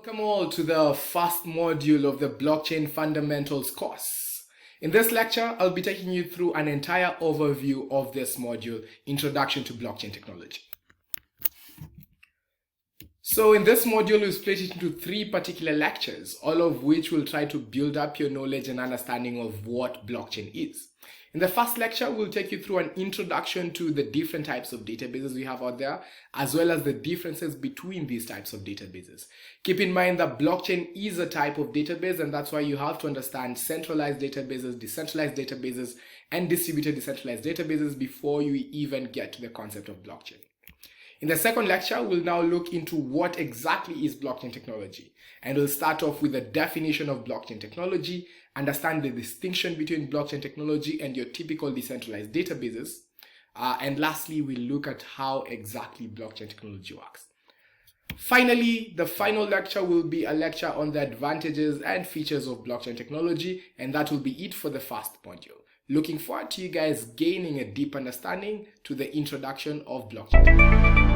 Welcome all to the first module of the Blockchain Fundamentals course. In this lecture, I'll be taking you through an entire overview of this module, Introduction to Blockchain Technology. So in this module, we'll split it into three particular lectures, all of which will try to build up your knowledge and understanding of what blockchain is. In the first lecture, we'll take you through an introduction to the different types of databases we have out there, as well as the differences between these types of databases. Keep in mind that blockchain is a type of database, and that's why you have to understand centralized databases, decentralized databases, and distributed decentralized databases before you even get to the concept of blockchain. In the second lecture, we'll now look into what exactly is blockchain technology. And we'll start off with a definition of blockchain technology, understand the distinction between blockchain technology and your typical decentralized databases. And lastly, we'll look at how exactly blockchain technology works. Finally, the final lecture will be a lecture on the advantages and features of blockchain technology, and that will be it for the first module. Looking forward to you guys gaining a deep understanding to the introduction of blockchain technology.